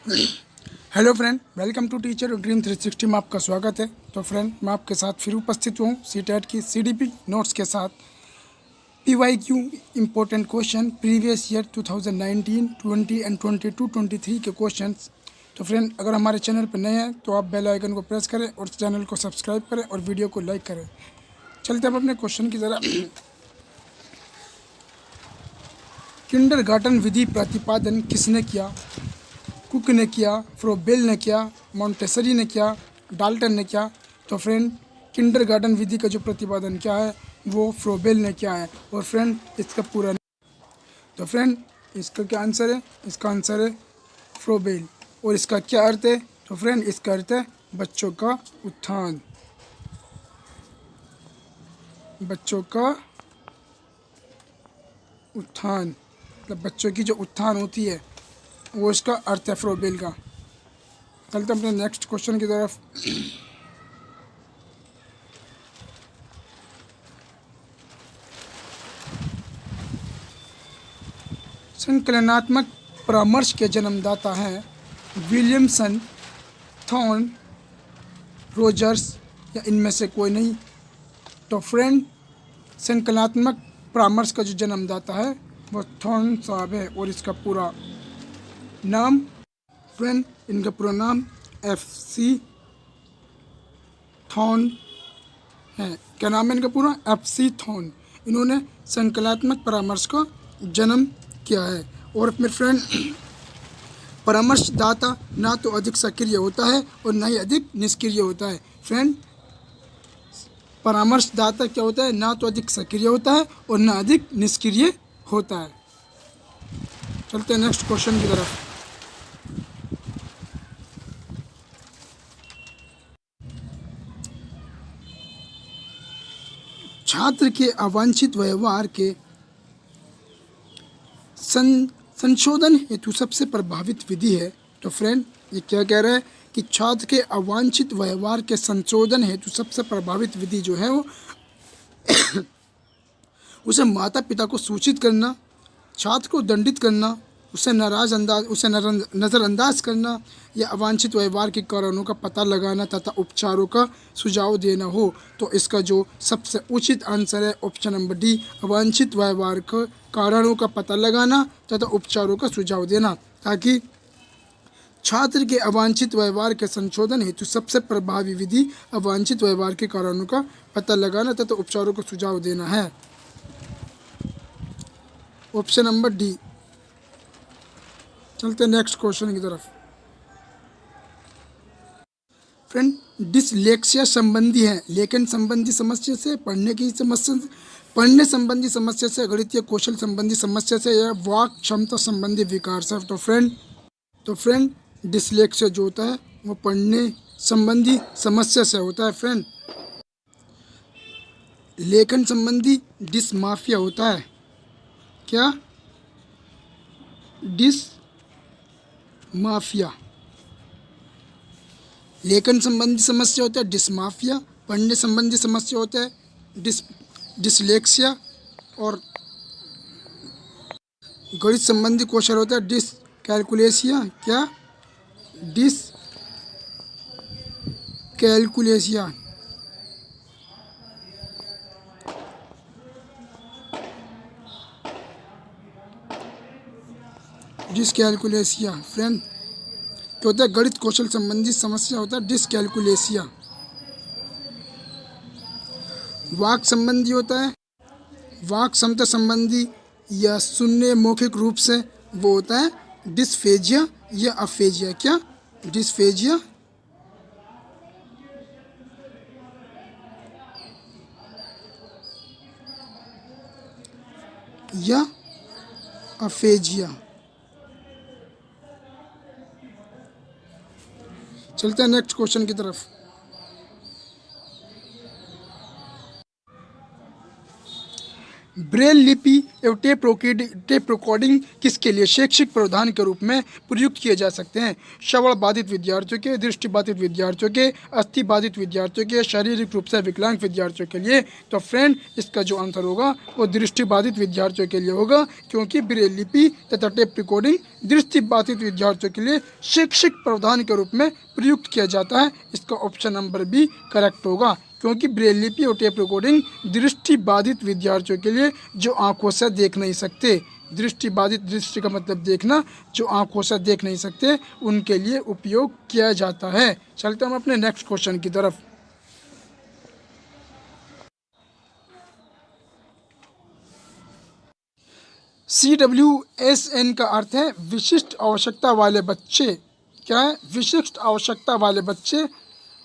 Hello friend, welcome to Teacher Dream 360 में आपका स्वागत है। तो फ्रेंड, मैं आपके साथ फिर उपस्थित हूँ सीटेट की सीडीपी नोट्स के साथ। PYQ important question previous year 2019, 20 and 22, 23 के क्वेश्चंस। तो फ्रेंड, अगर हमारे चैनल पर नए हैं तो आप बेल आइकन को प्रेस करें और चैनल को सब्सक्राइब करें और वीडियो को लाइक करें। चलते हैं अपने क्वेश्चन की तरह। किंडरगार्टन विधि प्रतिपादन किसने किया? कुक ने किया, फ्रोबेल ने किया, मॉन्टेसरी ने किया, डाल्टन ने किया। तो फ्रेंड, किंडरगार्टन विधि का जो प्रतिपादन क्या है वो फ्रोबेल ने किया है। और फ्रेंड, इसका पूरा तो फ्रेंड, इसका क्या आंसर है? इसका आंसर है फ्रोबेल। और इसका क्या अर्थ है? तो फ्रेंड, इसका अर्थ है बच्चों का उत्थान। बच्चों का उत्थान मतलब बच्चों की जो उत्थान होती है वो इसका अर्थ है फ्रोबेल का। चलते अपने नेक्स्ट क्वेश्चन की तरफ। संकलनात्मक परामर्श के जन्मदाता हैं विलियमसन, थॉर्न, रोजर्स या इनमें से कोई नहीं। तो फ्रेंड, संकलनात्मक परामर्श का जो जन्मदाता है वो थॉर्न साहब है। और इसका पूरा नाम फ्रेंड, इनका पूरा नाम FC थॉर्न है। क्या नाम है इनका पूरा? FC thorn. इन्होंने संकलनात्मक परामर्श का जन्म किया है। और मेरे फ्रेंड, परामर्शदाता ना तो अधिक सक्रिय होता है और ना ही अधिक निष्क्रिय होता है। फ्रेंड, परामर्शदाता क्या होता है? ना तो अधिक सक्रिय होता है और ना अधिक निष्क्रिय होता है। चलते हैं नेक्स्ट क्वेश्चन की तरफ। छात्र के अवांछित व्यवहार के संशोधन हेतु सबसे प्रभावित विधि है। तो फ्रेंड, ये क्या कह रहा है कि छात्र के अवांछित व्यवहार के संशोधन हेतु सबसे प्रभावित विधि जो है वो उसे माता पिता को सूचित करना, छात्र को दंडित करना, उसे नज़रअंदाज करना या अवांछित व्यवहार के कारणों का पता लगाना तथा उपचारों का सुझाव देना हो। तो इसका जो सबसे उचित आंसर है ऑप्शन नंबर डी, अवांछित व्यवहार के कारणों का पता लगाना तथा उपचारों का सुझाव देना। ताकि छात्र के अवांछित व्यवहार के संशोधन हेतु सबसे प्रभावी विधि अवांछित व्यवहार के कारणों का पता लगाना तथा उपचारों का सुझाव देना है। Option number D. चलते नेक्स्ट क्वेश्चन की तरफ। फ्रेंड, डिसलेक्सिया संबंधी है लेखन संबंधी समस्या से, पढ़ने संबंधी समस्या से, गणितीय कौशल संबंधी समस्या से या वाक क्षमता संबंधी विकार से। तो फ्रेंड, डिसलेक्सिया जो होता है वो पढ़ने संबंधी समस्या से होता है। फ्रेंड, लेखन संबंधी डिसमाफिया होता है। क्या? डिसमाफिया। लेखन संबंधी समस्या होता है डिसमाफिया, पढ़ने संबंधी समस्या होता है डिसलेक्सिया, और गणित संबंधी कौशल होता है डिसकैलकुलेसिया। क्या? डिसकैलकुलेसिया। डिसकैलकुलेसिया फ्रेंड, क्या होता है? गणित कौशल संबंधी समस्या होता है डिसकैलकुलेसिया। वाक संबंधी होता है वाक क्षमता संबंधी या सुनने मौखिक रूप से, वो होता है डिस्फेजिया या अफेजिया। क्या? डिस्फेजिया या अफेजिया। चलते हैं नेक्स्ट क्वेश्चन की तरफ। ब्रेल लिपि एवं टेप रिकॉर्डिंग किसके लिए शैक्षिक प्रावधान के रूप में प्रयुक्त किए जा सकते हैं? श्रवण बाधित विद्यार्थियों के, दृष्टि बाधित विद्यार्थियों के, अस्थि बाधित विद्यार्थियों के, शारीरिक रूप से विकलांग विद्यार्थियों के लिए। तो फ्रेंड इसका जो आंसर होगा वो दृष्टि बाधित विद्यार्थियों के लिए होगा, क्योंकि ब्रेल लिपि तथा टेप रिकॉर्डिंग दृष्टि बाधित विद्यार्थियों के लिए शैक्षिक प्रावधान के रूप में प्रयुक्त किया जाता है। इसका ऑप्शन नंबर बी करेक्ट होगा, क्योंकि ब्रेल लिपि और टेप रिकॉर्डिंग दृष्टि बाधित विद्यार्थियों के लिए जो आंखों से देख नहीं सकते, दृष्टि बाधित, दृष्टि का मतलब देखना, जो आंखों से देख नहीं सकते उनके लिए उपयोग किया जाता है। चलते हम अपने नेक्स्ट क्वेश्चन की तरफ। CWSN का अर्थ है विशिष्ट आवश्यकता वाले बच्चे। क्या है? विशिष्ट आवश्यकता वाले बच्चे,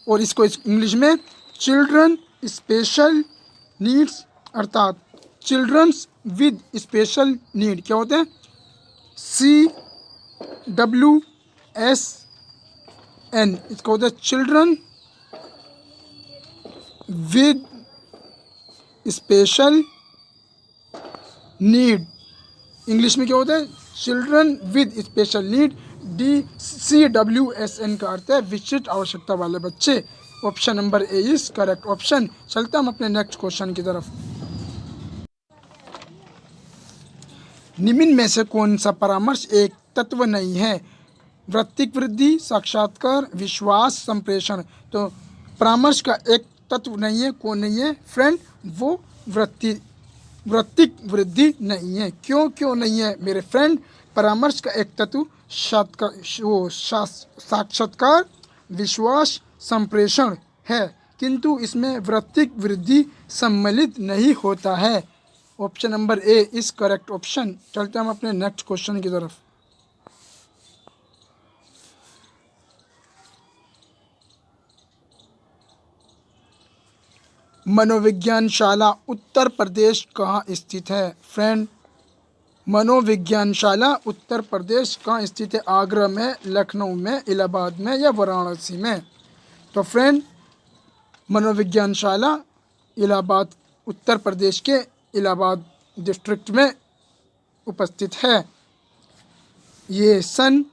और इसको इंग्लिश में चिल्ड्रन स्पेशल नीड्स, अर्थात चिल्ड्रंस विद स्पेशल नीड क्या होते हैं? CWSN, इसका होता है children with special need. English में क्या होता है? Children with special need. CWSN का अर्थ है विशिष्ट आवश्यकता वाले बच्चे। Option number A is correct option. चलते हम अपने नेक्स्ट क्वेश्चन की तरफ। निम्न में से कौन सा परामर्श एक तत्व नहीं है? वृत्तिक वृद्धि, साक्षात्कार, विश्वास, संप्रेषण। तो परामर्श का एक तत्व नहीं है, कौन नहीं है फ्रेंड? वो वृत्तिक वृद्धि नहीं है। क्यों नहीं है मेरे फ्रेंड? परामर्श का एक तत्व साक्षात्कार, विश्वास, संप्रेषण है, किंतु इसमें वृत्तिक वृद्धि सम्मिलित नहीं होता है। Option number A is correct option. चलते हम अपने नेक्स्ट क्वेश्चन की तरफ। मनोविज्ञान शाला उत्तर प्रदेश कहाँ स्थित है? फ्रेंड, मनोविज्ञान शाला उत्तर प्रदेश कहाँ स्थित है? आगरा में, लखनऊ में, इलाहाबाद में या वाराणसी में? तो फ्रेंड, मनोविज्ञान शाला इलाहाबाद, उत्तर प्रदेश के इलाहाबाद डिस्ट्रिक्ट में उपस्थित है। ये सन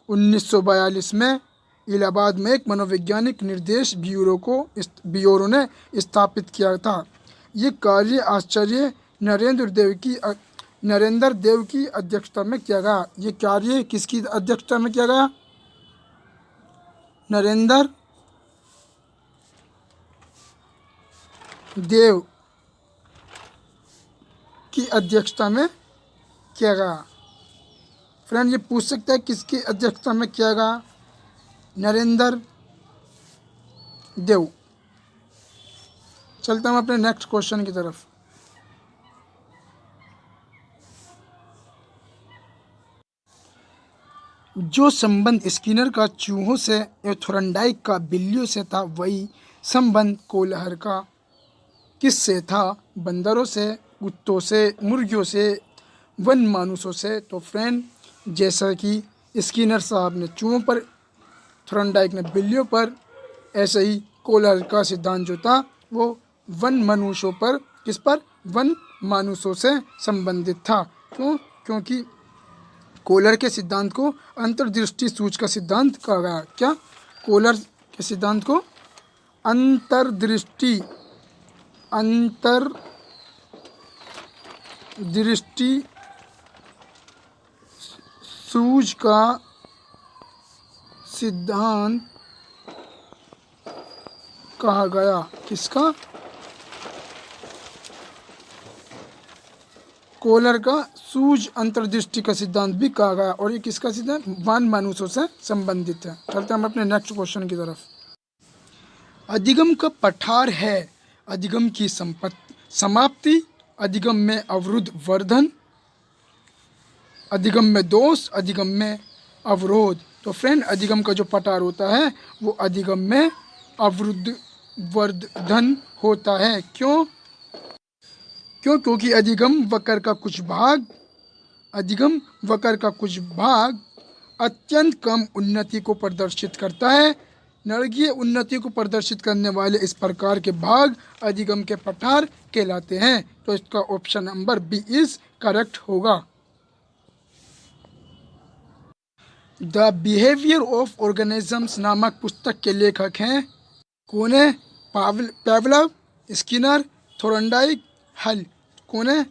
1942 में इलाहाबाद में एक मनोवैज्ञानिक निर्देश ब्यूरो ने स्थापित किया था। ये कार्य आचार्य नरेंद्र देव की अध्यक्षता में किया गया। ये कार्य किसकी अध्यक्षता में किया गया? नरेंद्र देव की अध्यक्षता में किया गया। फ्रेंड, ये पूछ सकता है किसकी अध्यक्षता में किया गया? नरेंद्र देव। चलते हम अपने नेक्स्ट क्वेश्चन की तरफ। जो संबंध स्किनर का चूहों से या थोरनडाइक का बिल्लियों से था, वही संबंध कोहलर का किससे था? बंदरों से, कुत्तों से, मुर्गियों से, वन मानुषों से। तो फ्रेंड, जैसा कि स्किनर साहब ने चूहों पर, थोरनडाइक ने बिल्लियों पर, ऐसे ही कोहलर का सिद्धांत जो था वो वन मनुष्यों पर, किस पर? वन मानुषों से संबंधित था। क्योंकि कोहलर के सिद्धांत को अंतर्दृष्टि सूच का सिद्धांत कहा गया। क्या? कोहलर के सिद्धांत को अंतर्दृष्टि सूच का सिद्धांत कहा गया। किसका? कोहलर का सूझ अंतर्दृष्टि का सिद्धांत भी कहा गया। और ये किसका सिद्धांत? वन मानुषों से संबंधित है। चलते हम अपने नेक्स्ट क्वेश्चन की तरफ। अधिगम का पठार है अधिगम की समाप्ति, अधिगम में अवरुद्ध वर्धन, अधिगम में दोष, अधिगम में अवरोध। तो फ्रेंड, अधिगम का जो पठार होता है वो अधिगम में अवरुद्ध वर्धन होता है। क्योंकि अधिगम वक्र का कुछ भाग अत्यंत कम उन्नति को प्रदर्शित करता है, नारकीय उन्नति को प्रदर्शित करने वाले इस प्रकार के भाग अधिगम के पठार कहलाते हैं। तो इसका option number B is correct होगा। द बिहेवियर ऑफ ऑर्गेनिजम्स नामक पुस्तक के लेखक हैं कौन है? पेवलव, स्किनर, थोरनडाइक, हल। कौन है?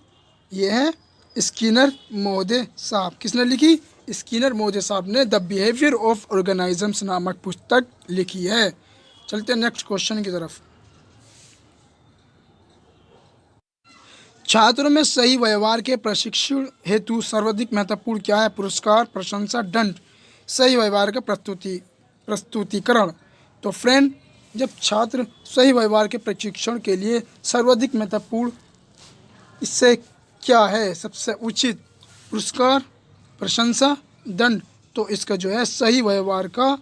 ये है स्किनर महोदय साहब। किसने लिखी? स्किनर महोदय साहब ने द बिहेवियर ऑफ ऑर्गेनिजम्स नामक पुस्तक लिखी है। चलते हैं नेक्स्ट क्वेश्चन की तरफ। छात्रों में सही व्यवहार के प्रशिक्षण हेतु सर्वाधिक महत्वपूर्ण क्या है? पुरस्कार, प्रशंसा, दंड। सही व्यवहार का प्रस्तुतिकरण। तो फ्रेंड, जब छात्र सही व्यवहार के प्रशिक्षण के लिए सर्वाधिक महत्वपूर्ण इससे क्या है सबसे उचित? पुरस्कार, प्रशंसा, दंड। तो इसका जो है सही व्यवहार का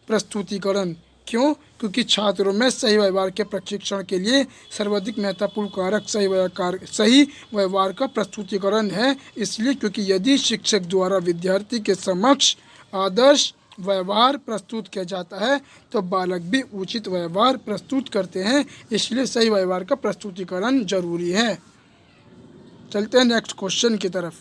प्रस्तुतिकरण। क्यों? क्योंकि छात्रों में सही व्यवहार के प्रशिक्षण के लिए सर्वाधिक महत्वपूर्ण कारक सही व्यवहार का प्रस्तुतिकरण है। इसलिए क्योंकि यदि शिक्षक द्वारा विद्यार्थी के समक्ष आदर्श व्यवहार प्रस्तुत किया जाता है तो बालक भी उचित व्यवहार प्रस्तुत करते हैं। इसलिए सही व्यवहार का प्रस्तुतिकरण जरूरी है। चलते हैं नेक्स्ट क्वेश्चन की तरफ।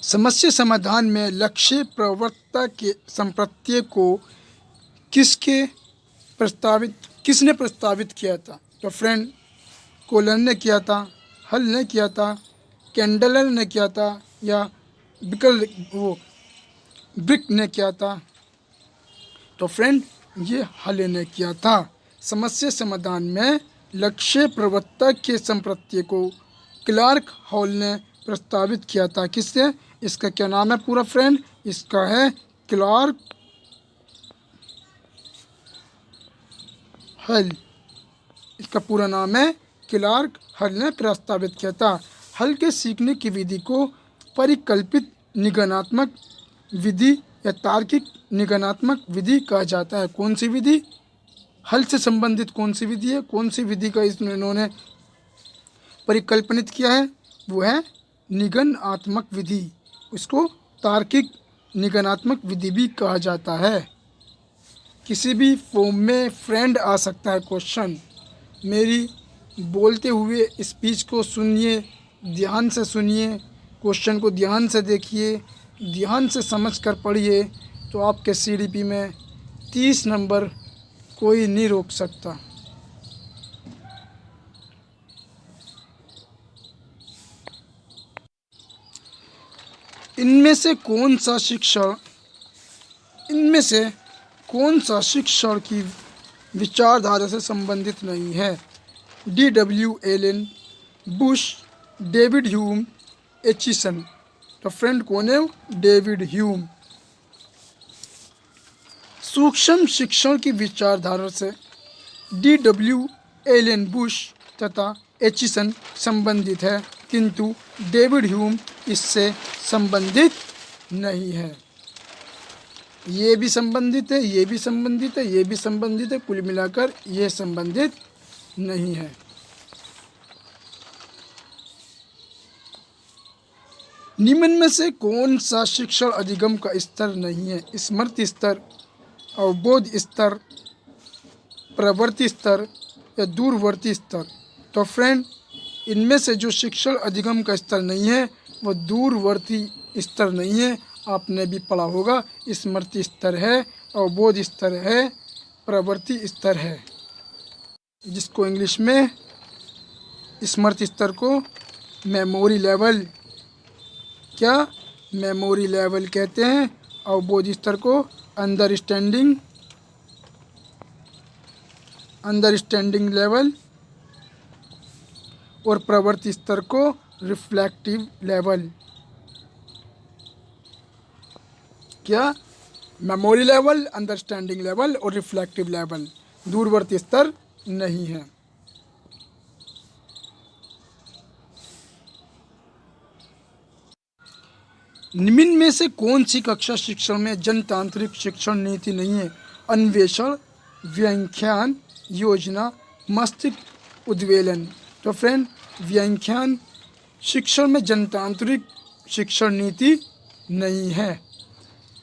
समस्या समाधान में लक्ष्य प्रवृत्ता के संप्रत्यय को किसने प्रस्तावित किया था? तो फ्रेंड, कोलन ने किया था, हल ने किया था, कैंडलर ने किया था, या ब्रिक ने किया था? तो फ्रेंड, ये हल ने किया था। समस्या समाधान में लक्ष्य प्रवृत्ता के संप्रत्यय को क्लार्क हॉल ने प्रस्तावित किया था। किससे? इसका क्या नाम है पूरा फ्रेंड? इसका है क्लार्क हल। इसका पूरा नाम है क्लार्क हल ने प्रस्तावित किया था। हल के सीखने की विधि को परिकल्पित निगमनात्मक विधि या तार्किक निगमनात्मक विधि कहा जाता है। कौन सी विधि? हल से संबंधित कौन सी विधि है? कौन सी विधि का इन्होंने परिकल्पनित किया है? वो है निगमनात्मक विधि। इसको तार्किक निगमनात्मक विधि भी कहा जाता है। किसी भी फॉर्म में फ्रेंड आ सकता है क्वेश्चन। मेरी बोलते हुए स्पीच को सुनिए, ध्यान से सुनिए, क्वेश्चन को ध्यान से देखिए, ध्यान से समझ कर पढ़िए, तो आपके CDP में 30 नंबर कोई नहीं रोक सकता। इनमें से कौन सा शिक्षण की विचारधारा से संबंधित नहीं है? D.W. Allen, Bush, David Hume, Aitchison. तो फ्रेंड, कौन है? David Hume. सूक्ष्म शिक्षण की विचारधारा से D.W. एलन, बुश तथा एचिसन संबंधित है, किंतु डेविड ह्यूम इससे संबंधित नहीं है। ये भी संबंधित है, ये भी संबंधित है, ये भी संबंधित है, कुल मिलाकर ये संबंधित नहीं है। निम्न में से कौन सा शिक्षण अधिगम का स्तर नहीं है? स्मृति स्तर, अवबोध स्तर, प्रवृत्ति स्तर या दूरवर्ती स्तर। तो फ्रेंड, इनमें से जो शिक्षण अधिगम का स्तर नहीं है वो दूरवर्ती स्तर नहीं है। आपने भी पढ़ा होगा, स्मृति स्तर है, अवबोध स्तर है, प्रवृत्ति स्तर है, जिसको इंग्लिश में स्मृति स्तर को मेमोरी लेवल मेमोरी लेवल कहते हैं। अवबोध स्तर को अंडरस्टैंडिंग लेवल और प्रवृत्ति स्तर को reflective level. Memory level, understanding level और रिफ्लेक्टिव लेवल। दूरवर्ती स्तर नहीं है। निम्न में से कौन सी कक्षा शिक्षण में जनतांत्रिक शिक्षण नीति नहीं है? अन्वेषण, व्याख्यान, योजना, मस्तिष्क उद्वेलन। तो फ्रेंड, व्याख्यान शिक्षण में जनतांत्रिक शिक्षण नीति नहीं है।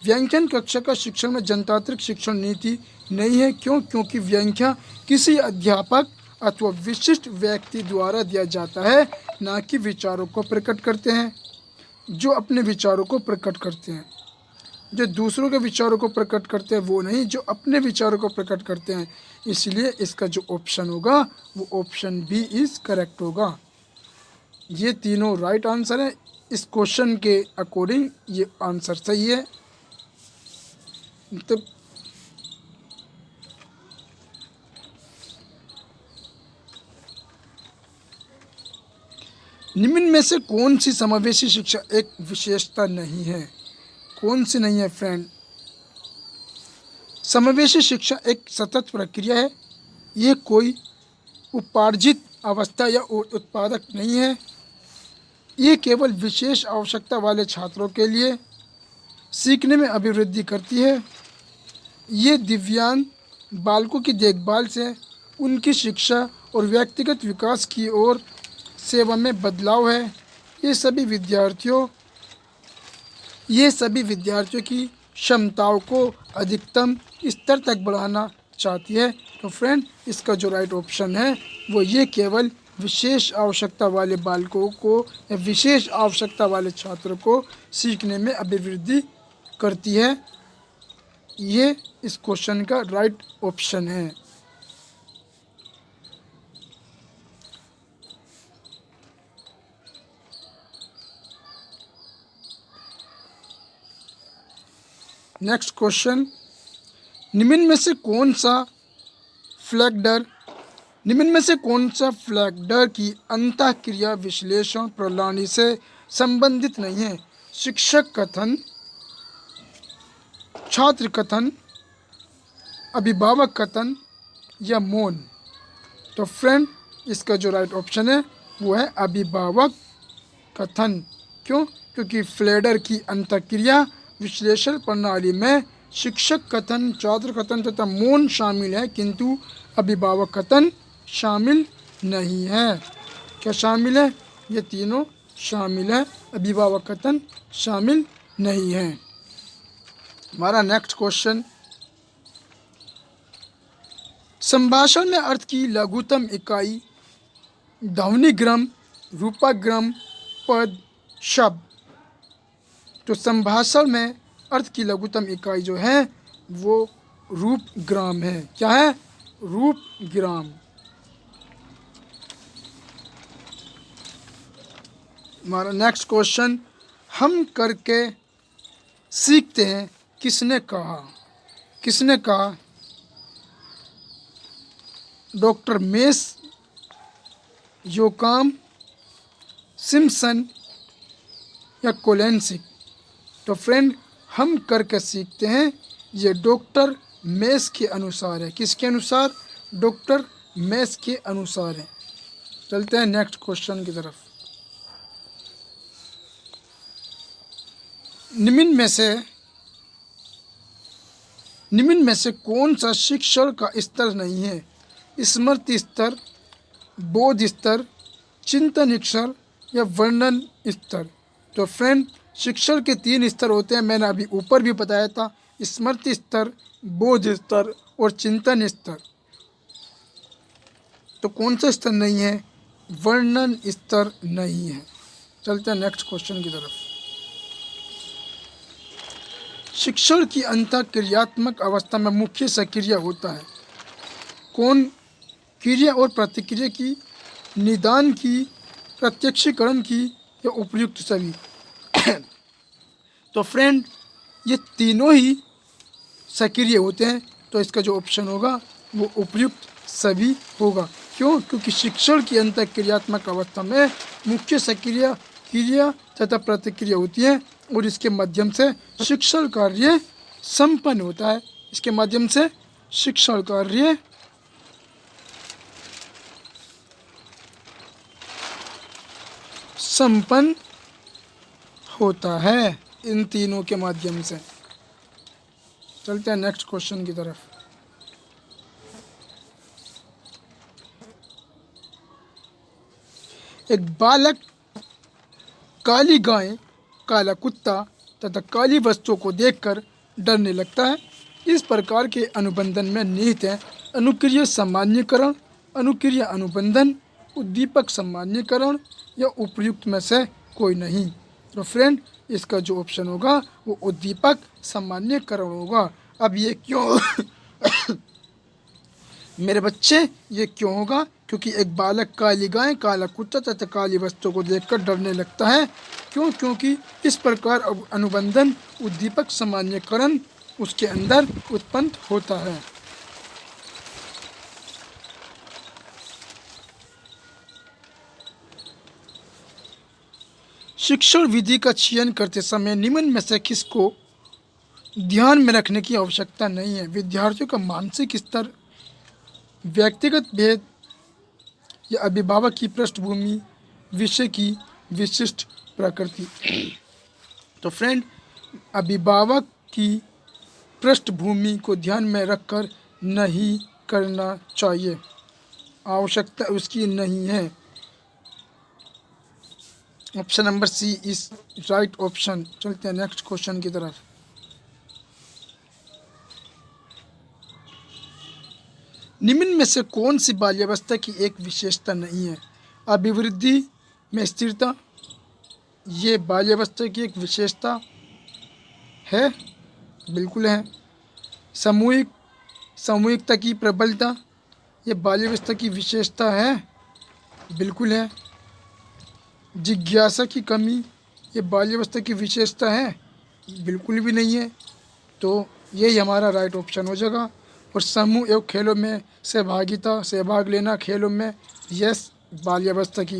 व्याख्यान कक्षा का शिक्षण में जनतांत्रिक शिक्षण नीति नहीं है। क्यों? क्योंकि व्याख्यान किसी अध्यापक अथवा विशिष्ट व्यक्ति द्वारा दिया जाता है, ना कि विचारों को प्रकट करते हैं, जो अपने विचारों को प्रकट करते हैं। जो दूसरों के विचारों को प्रकट करते हैं वो नहीं, जो अपने विचारों को प्रकट करते हैं। इसलिए इसका जो ऑप्शन होगा वो ऑप्शन बी इज करेक्ट होगा। ये तीनों राइट आंसर है। इस क्वेश्चन के अकॉर्डिंग ये आंसर सही है। तो निम्न में से कौन सी समावेशी शिक्षा एक विशेषता नहीं है? कौन सी नहीं है फ्रेंड? समावेशी शिक्षा एक सतत प्रक्रिया है। ये कोई उपार्जित अवस्था या उत्पादक नहीं है। ये केवल विशेष आवश्यकता वाले छात्रों के लिए सीखने में अभिवृद्धि करती है। ये दिव्यांग बालकों की देखभाल से उनकी शिक्षा और व्यक्तिगत विकास की ओर सेवा में बदलाव है। ये सभी विद्यार्थियों की क्षमताओं को अधिकतम स्तर तक बढ़ाना चाहती है। तो फ्रेंड, इसका जो राइट ऑप्शन है वो ये केवल विशेष आवश्यकता वाले बालकों को या विशेष आवश्यकता वाले छात्रों को सीखने में अभिवृद्धि करती है। ये इस क्वेश्चन का राइट ऑप्शन है। नेक्स्ट क्वेश्चन, निम्न में से कौन सा फ्लैगडर की अंतःक्रिया विश्लेषण प्रणाली से संबंधित नहीं है? शिक्षक कथन, छात्र कथन, अभिभावक कथन या मौन? तो फ्रेंड, इसका जो राइट ऑप्शन है वो है अभिभावक कथन। क्यों? क्योंकि फ्लैडर की अंतःक्रिया विश्लेषण प्रणाली में शिक्षक कथन, छात्र कथन तथा मौन शामिल है, किंतु अभिभावक कथन शामिल नहीं है। क्या शामिल है? ये तीनों शामिल है, अभिभावक कथन शामिल नहीं है। हमारा नेक्स्ट क्वेश्चन, संभाषण में अर्थ की लघुतम इकाई ध्वनिग्राम, रूपकग्राम, पद, शब्द। तो संभाषण में अर्थ की लघुतम इकाई जो है वो रूपग्राम है। क्या है? रूपग्राम। हमारा नेक्स्ट क्वेश्चन, हम करके सीखते हैं किसने कहा? किसने कहा? डॉक्टर मेस, योकाम, सिम्पसन या कोलेंसिक? तो फ्रेंड, हम करके सीखते हैं ये डॉक्टर मेस के अनुसार है। किसके अनुसार? डॉक्टर मेस के अनुसार है। चलते हैं नेक्स्ट क्वेश्चन की तरफ। निम्न में से कौन सा शिक्षण का स्तर नहीं है? स्मृति स्तर, बोध स्तर, चिंतन स्तर या वर्णन स्तर? तो फ्रेंड, शिक्षण के 3 स्तर होते हैं। मैंने अभी ऊपर भी बताया था, स्मृति स्तर, बोध स्तर और चिंतन स्तर। तो कौन सा स्तर नहीं है? वर्णन स्तर नहीं है। चलते हैं नेक्स्ट क्वेश्चन की तरफ। शिक्षण की अंतःक्रियात्मक अवस्था में मुख्य सक्रिय होता है कौन? क्रिया और प्रतिक्रिया की, निदान की, प्रत्यक्षीकरण की या उपयुक्त सभी? तो फ्रेंड, ये तीनों ही सक्रिय होते हैं। तो इसका जो ऑप्शन होगा वो उपयुक्त सभी होगा। क्यों? क्योंकि शिक्षण की अंतःक्रियात्मक अवस्था में मुख्य सक्रिय क्रिया तथा प्रतिक्रिया होती है और इसके माध्यम से शिक्षण कार्य संपन्न होता है। इसके माध्यम से शिक्षण कार्य संपन्न होता है इन तीनों के माध्यम से। चलते हैं नेक्स्ट क्वेश्चन की तरफ। एक बालक काली गाय, काला कुत्ता तथा काली वस्तुओं को देखकर डरने लगता है। इस प्रकार के अनुबंधन में निहित है अनुक्रिय सामान्यकरण, अनुक्रिय अनुबंधन, उद्दीपक सामान्यकरण या उपर्युक्त में से कोई नहीं। तो फ्रेंड, इसका जो ऑप्शन होगा वो उद्दीपक सामान्यकरण होगा। अब ये क्यों मेरे बच्चे, ये क्यों होगा? क्योंकि एक बालक काली गाय, काला कुत्ता तथा काली वस्तु को देखकर डरने लगता है। क्यों? क्योंकि इस प्रकार अनुबंधन उद्दीपक सामान्यकरण उसके अंदर उत्पन्न होता है। शिक्षण विधि का चयन करते समय निम्न में से किसको ध्यान में रखने की आवश्यकता नहीं है? विद्यार्थियों का मानसिक स्तर, व्यक्तिगत भेद या अभिभावक की पृष्ठभूमि, विषय की विशिष्ट प्रकृति। तो फ्रेंड, अभिभावक की पृष्ठभूमि को ध्यान में रखकर नहीं करना चाहिए, आवश्यकता उसकी नहीं है। Option number C is right option. चलते हैं नेक्स्ट क्वेश्चन की तरफ। निम्न में से कौन सी बाल्यावस्था की एक विशेषता नहीं है? अभिवृद्धि में स्थिरता, ये बाल्यावस्था की एक विशेषता है? बिल्कुल है। सामूहिकता की प्रबलता, ये बाल्यावस्था की विशेषता है? बिल्कुल है। जिज्ञासा की कमी, ये बाल्यावस्था की विशेषता है? बिल्कुल भी नहीं है। तो यही हमारा राइट ऑप्शन हो जाएगा। और समूह एवं खेलों में सहभागिता, सहभाग लेना खेलों में, यस, बाल्यावस्था की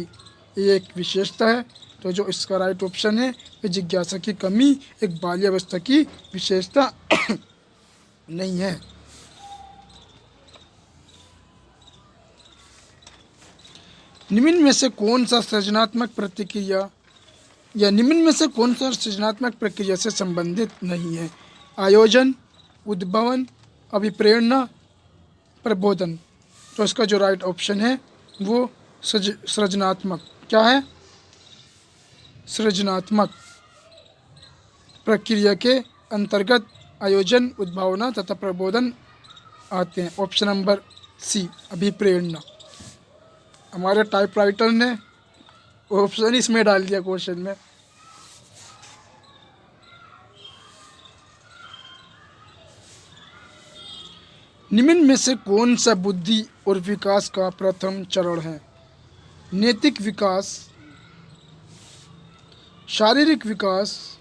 एक विशेषता है। तो जो इसका राइट ऑप्शन है वो जिज्ञासा की कमी एक बाल्यावस्था की विशेषता नहीं है। निम्न में से कौन सा सृजनात्मक प्रतिक्रिया या निम्न में से कौन सा सृजनात्मक प्रक्रिया से संबंधित नहीं है? आयोजन, उद्भावन, अभिप्रेरणा, प्रबोधन। तो इसका जो राइट ऑप्शन है वो सृजनात्मक, क्या है? सृजनात्मक प्रक्रिया के अंतर्गत आयोजन, उद्भावना तथा प्रबोधन आते हैं। ऑप्शन नंबर सी, अभिप्रेरणा। हमारे टाइपराइटर ने ऑप्शन इसमें डाल दिया क्वेश्चन में। निम्न में से कौन सा बुद्धि और विकास का प्रथम चरण है? नैतिक विकास, शारीरिक विकास,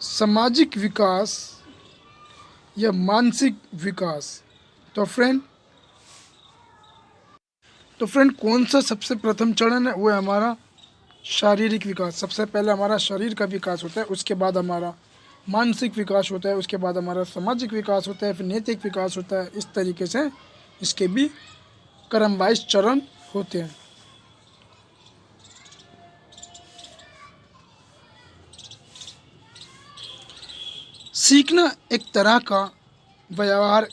सामाजिक विकास या मानसिक विकास। तो फ्रेंड कौन सा सबसे प्रथम चरण है? वो है हमारा शारीरिक विकास। सबसे पहले हमारा शरीर का विकास होता है, उसके बाद हमारा मानसिक विकास होता है, उसके बाद हमारा सामाजिक विकास होता है, फिर नैतिक विकास होता है। इस तरीके से इसके भी क्रम वाइज चरण होते हैं। सीखना एक तरह का व्यवहार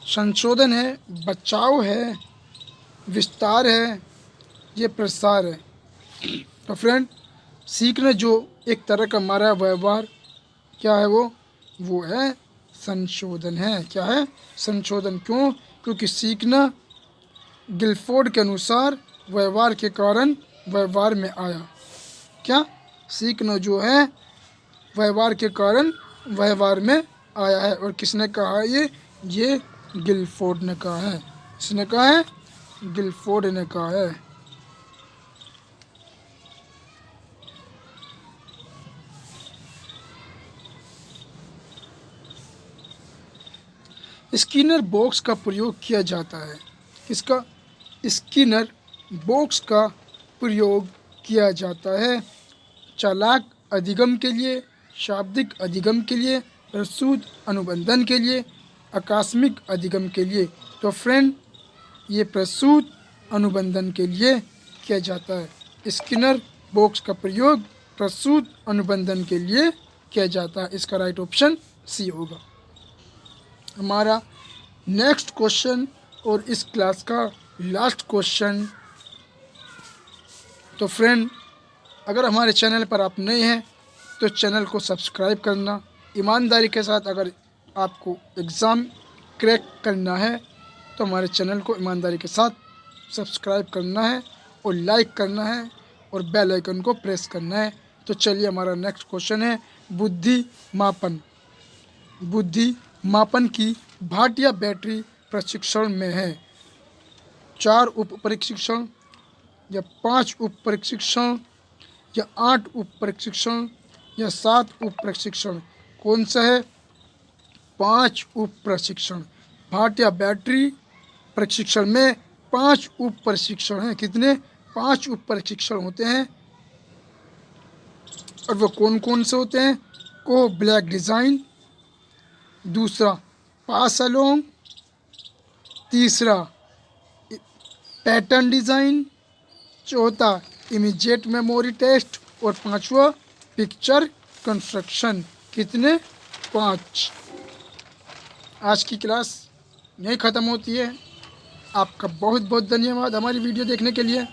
संशोधन है, बचाव है, विस्तार है, ये प्रसार है। तो फ्रेंड, सीखना जो एक तरह का हमारा व्यवहार क्या है, वो है संशोधन है। क्या है? संशोधन। क्यों? क्योंकि सीखना गिलफोर्ड के अनुसार व्यवहार के कारण व्यवहार में आया। क्या? सीखना जो है व्यवहार के कारण व्यवहार में आया है। और किसने कहा है ये गिलफोर्ड ने कहा है। किसने कहा है? गिलफोर्ड ने कहा है। स्किनर बॉक्स का प्रयोग किया जाता है। किसका? स्किनर बॉक्स का प्रयोग किया जाता है चालाक अधिगम के लिए, शाब्दिक अधिगम के लिए, प्रसूत अनुबंधन के लिए, आकस्मिक अधिगम के लिए। तो फ्रेंड, ये प्रसूत अनुबंधन के लिए किया जाता है। स्किनर बॉक्स का प्रयोग प्रसूत अनुबंधन के लिए किया जाता है। इसका राइट ऑप्शन सी होगा। हमारा नेक्स्ट क्वेश्चन और इस क्लास का लास्ट क्वेश्चन। तो फ्रेंड, अगर हमारे चैनल पर आप नए हैं तो चैनल को सब्सक्राइब करना। ईमानदारी के साथ अगर आपको एग्ज़ाम क्रैक करना है तो हमारे चैनल को ईमानदारी के साथ सब्सक्राइब करना है और लाइक करना है और बेल आइकन को प्रेस करना है। तो चलिए हमारा नेक्स्ट क्वेश्चन है बुद्धि मापन। बुद्धि मापन की भाटिया बैटरी प्रशिक्षण में है 4 उप प्रशिक्षण या 5 उप प्रशिक्षण या 8 उप प्रशिक्षण या 7 उप प्रशिक्षण, कौन सा है? 5 उप प्रशिक्षण। भाटिया बैटरी प्रशिक्षण में 5 उप प्रशिक्षण हैं। कितने? 5 उप प्रशिक्षण होते हैं। और वो कौन कौन से होते हैं? को ब्लैक डिज़ाइन, दूसरा पास अलोंग, तीसरा पैटर्न डिज़ाइन, चौथा इमीडिएट मेमोरी टेस्ट और पांचवा पिक्चर कंस्ट्रक्शन। कितने? 5। आज की क्लास यहीं ख़त्म होती है। आपका बहुत बहुत धन्यवाद हमारी वीडियो देखने के लिए।